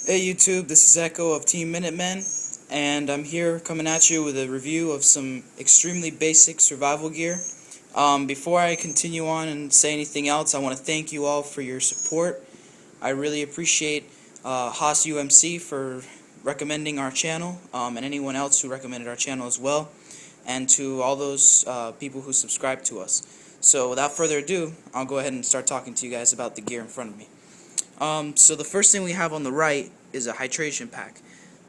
Hey YouTube, this is Echo of Team Minutemen, and I'm here coming at you with a review of some extremely basic survival gear. Before I continue on and say anything else, I want to thank you all for your support. I really appreciate Haas UMC for recommending our channel, and anyone else who recommended our channel as well, and to all those people who subscribe to us. So without further ado, I'll go ahead and start talking to you guys about the gear in front of me. So the first thing we have on the right is a hydration pack.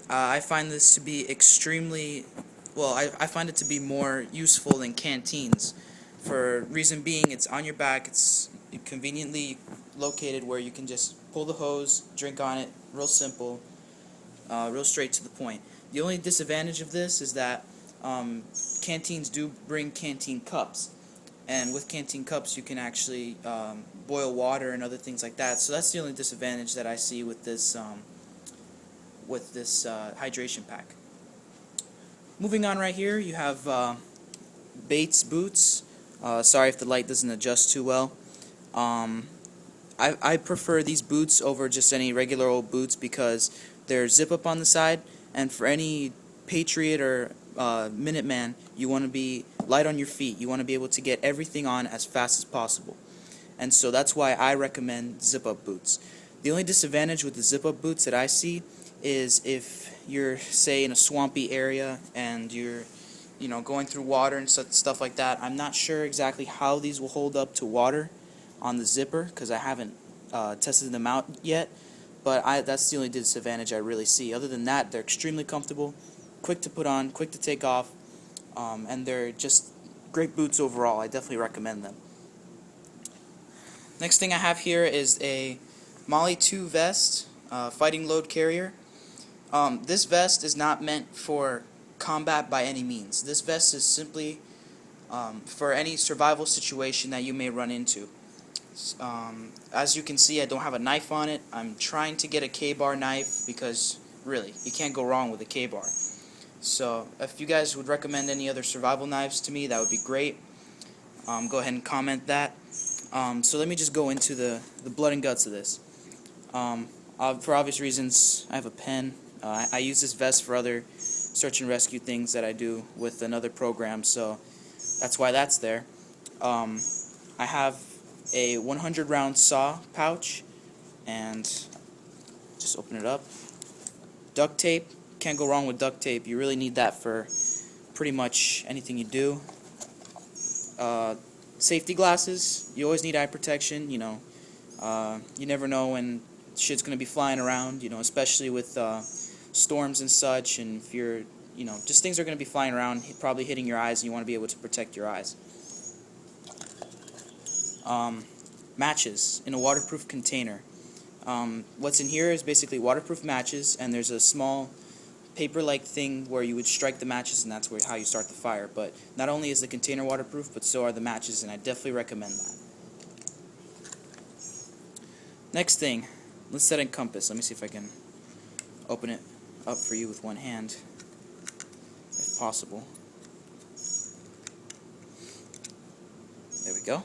I find this to be extremely, I find it to be more useful than canteens. For reason being, it's on your back, it's conveniently located where you can just pull the hose, drink on it, real simple, real straight to the point. The only disadvantage of this is that canteens do bring canteen cups. And with canteen cups you can actually boil water and other things like that. So that's the only disadvantage that I see with this hydration pack. Moving on, right here you have Bates boots. Sorry if the light doesn't adjust too well. I prefer these boots over just any regular old boots because they're zip up on the side, and for any Patriot or Minuteman, you want to be light on your feet. You want to be able to get everything on as fast as possible. And so that's why I recommend zip-up boots. The only disadvantage with the zip-up boots that I see is if you're, say, in a swampy area and you're going through water and stuff like that. I'm not sure exactly how these will hold up to water on the zipper because I haven't tested them out yet. But that's the only disadvantage I really see. Other than that, they're extremely comfortable, quick to put on, quick to take off, and they're just great boots overall. I definitely recommend them. Next thing I have here is a Molly 2 vest, fighting load carrier. This vest is not meant for combat by any means. This vest is simply for any survival situation that you may run into. As you can see, I don't have a knife on it. I'm trying to get a K-bar knife because really, you can't go wrong with a K-bar. So if you guys would recommend any other survival knives to me, that would be great. Go ahead and comment that. So let me just go into the blood and guts of this. For obvious reasons, I have a pen. I use this vest for other search and rescue things that I do with another program, so that's why that's there. I have a 100 round saw pouch, and just open it up. Duct tape. Can't go wrong with duct tape. You really need that for pretty much anything you do. Safety glasses. You always need eye protection. You never know when shit's gonna be flying around. Especially with storms and such, and if you're, just things are gonna be flying around, probably hitting your eyes, and you want to be able to protect your eyes. Matches in a waterproof container. What's in here is basically waterproof matches, and there's a small paper-like thing where you would strike the matches, and that's how you start the fire. But not only is the container waterproof, but so are the matches, and I definitely recommend that. Next thing, let's set a compass. Let me see if I can open it up for you with one hand, if possible. There we go.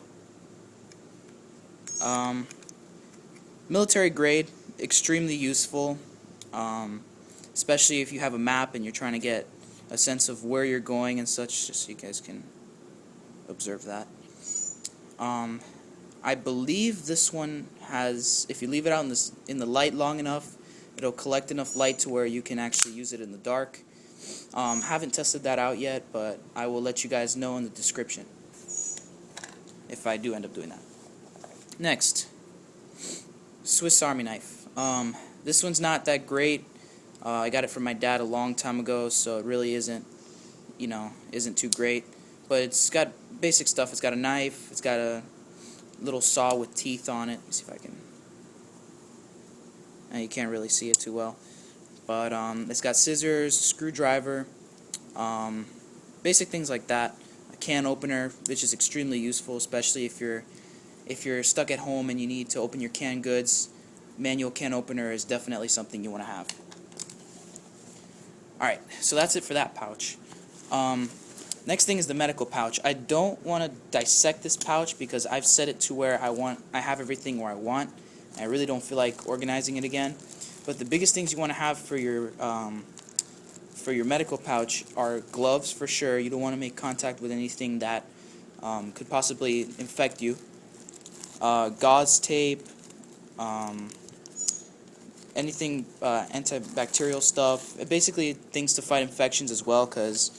Military grade, extremely useful. Especially if you have a map and you're trying to get a sense of where you're going and such, just so you guys can observe that. I believe this one has, if you leave it out in the light long enough, it'll collect enough light to where you can actually use it in the dark. Haven't tested that out yet, but I will let you guys know in the description if I do end up doing that. Next, Swiss Army knife. This one's not that great. I got it from my dad a long time ago, so it really isn't too great. But it's got basic stuff. It's got a knife. It's got a little saw with teeth on it. Let me see if I can. You can't really see it too well, but it's got scissors, screwdriver, basic things like that. A can opener, which is extremely useful, especially if you're stuck at home and you need to open your canned goods. Manual can opener is definitely something you want to have. Alright, so that's it for that pouch. Next thing is the medical pouch. I don't want to dissect this pouch because I've set it to where I have everything where I want. I really don't feel like organizing it again. But the biggest things you want to have for your medical pouch are gloves for sure. You don't want to make contact with anything that could possibly infect you. Gauze tape, anything antibacterial stuff, basically things to fight infections as well, because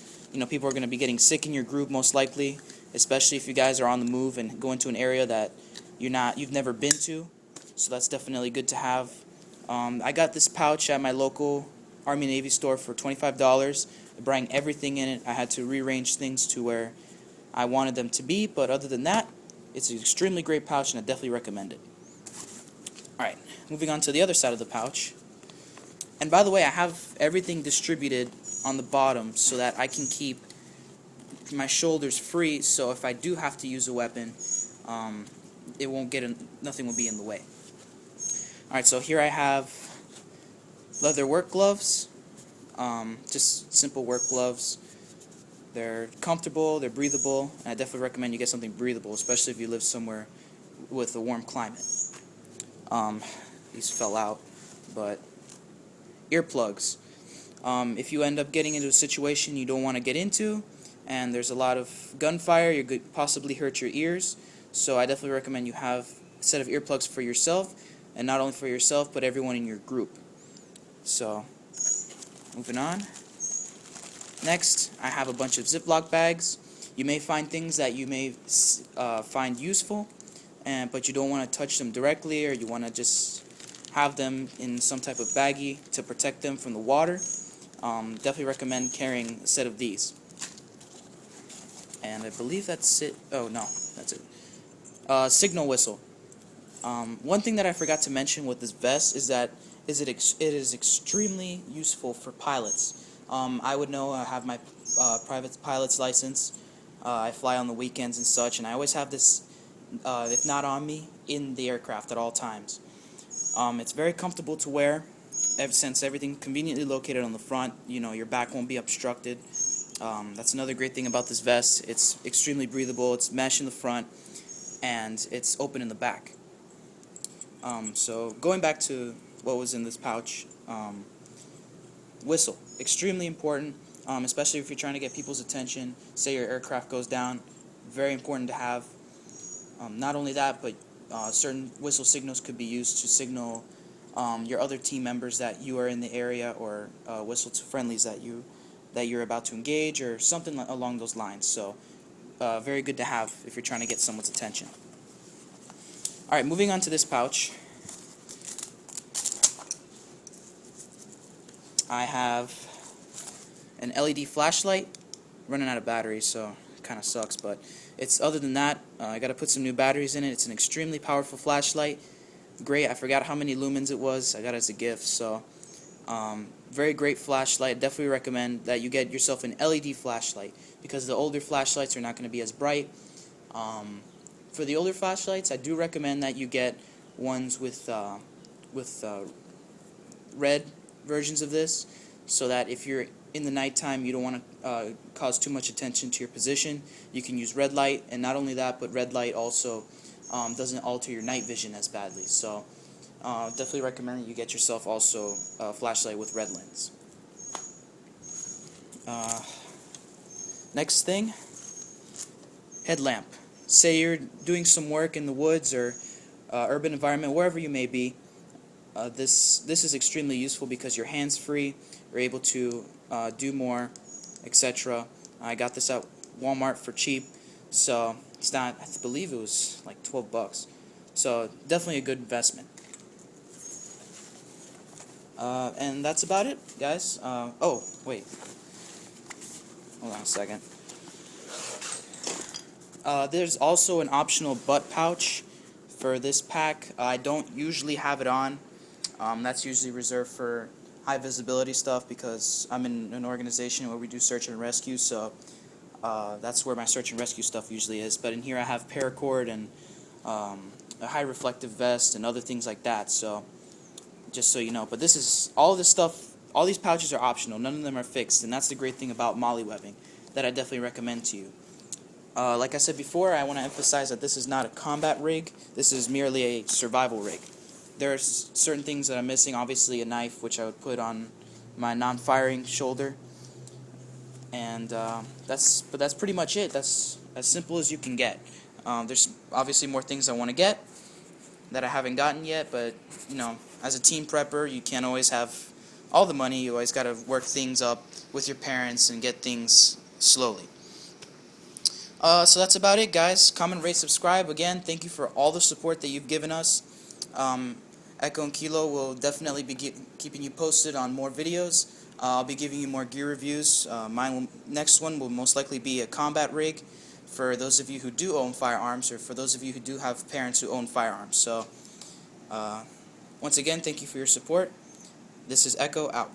people are going to be getting sick in your group most likely, especially if you guys are on the move and go into an area that you've never been to. So that's definitely good to have. I got this pouch at my local Army Navy store for $25. It brought everything in it. I had to rearrange things to where I wanted them to be, but other than that, it's an extremely great pouch, and I definitely recommend it. Alright, moving on to the other side of the pouch. And by the way, I have everything distributed on the bottom so that I can keep my shoulders free, so if I do have to use a weapon, it won't nothing will be in the way. Alright, so here I have leather work gloves, just simple work gloves. They're comfortable, they're breathable, and I definitely recommend you get something breathable, especially if you live somewhere with a warm climate. These fell out, but earplugs. If you end up getting into a situation you don't want to get into, and there's a lot of gunfire, you could possibly hurt your ears, so I definitely recommend you have a set of earplugs for yourself, and not only for yourself, but everyone in your group. So, moving on. Next, I have a bunch of Ziploc bags. You may find things that you may find useful, but you don't want to touch them directly, or you want to just have them in some type of baggie to protect them from the water. Definitely recommend carrying a set of these. And I believe that's it. Oh, no, that's it. Signal whistle. One thing that I forgot to mention with this vest is that it is extremely useful for pilots. I would know I have my private pilot's license. I fly on the weekends and such, and I always have this, if not on me, in the aircraft at all times. It's very comfortable to wear, since everything's conveniently located on the front. Your back won't be obstructed. That's another great thing about this vest. It's extremely breathable. It's mesh in the front, and it's open in the back. So going back to what was in this pouch, whistle, extremely important, especially if you're trying to get people's attention. Say your aircraft goes down, very important to have. Not only that, but certain whistle signals could be used to signal your other team members that you are in the area, or whistle to friendlies that you're about to engage, or something along those lines. So very good to have if you're trying to get someone's attention. Alright, moving on to this pouch. I have an LED flashlight, running out of batteries, so it kind of sucks, but other than that, I got to put some new batteries in it. It's an extremely powerful flashlight. Great. I forgot how many lumens it was. I got it as a gift, so very great flashlight. Definitely recommend that you get yourself an LED flashlight, because the older flashlights are not going to be as bright. For the older flashlights, I do recommend that you get ones with red versions of this, so that if you're in the nighttime, you don't want to cause too much attention to your position. You can use red light, and not only that, but red light also doesn't alter your night vision as badly. So definitely recommend that you get yourself also a flashlight with red lens. Next thing, headlamp. Say you're doing some work in the woods or urban environment, wherever you may be. This is extremely useful because you're hands-free, you're able to do more, etc. I got this at Walmart for cheap, so it's not, I believe it was like $12. So definitely a good investment. And that's about it, guys. Oh, wait. Hold on a second. There's also an optional butt pouch for this pack. I don't usually have it on. That's usually reserved for high visibility stuff, because I'm in an organization where we do search and rescue, so that's where my search and rescue stuff usually is. But in here I have paracord and a high reflective vest and other things like that, so just so you know. But this is, all this stuff, all these pouches are optional. None of them are fixed, and that's the great thing about molly webbing that I definitely recommend to you. Like I said before, I want to emphasize that this is not a combat rig. This is merely a survival rig. there are certain things that I'm missing. Obviously, a knife, which I would put on my non-firing shoulder, and that's pretty much it. That's as simple as you can get. There's obviously more things I want to get that I haven't gotten yet, but as a teen prepper, you can't always have all the money. You always got to work things up with your parents and get things slowly. So that's about it, guys. Comment, rate, subscribe. Again, thank you for all the support that you've given us. Echo and Kilo will definitely be keeping you posted on more videos. I'll be giving you more gear reviews. Next one will most likely be a combat rig for those of you who do own firearms, or for those of you who do have parents who own firearms. So, once again, thank you for your support. This is Echo out.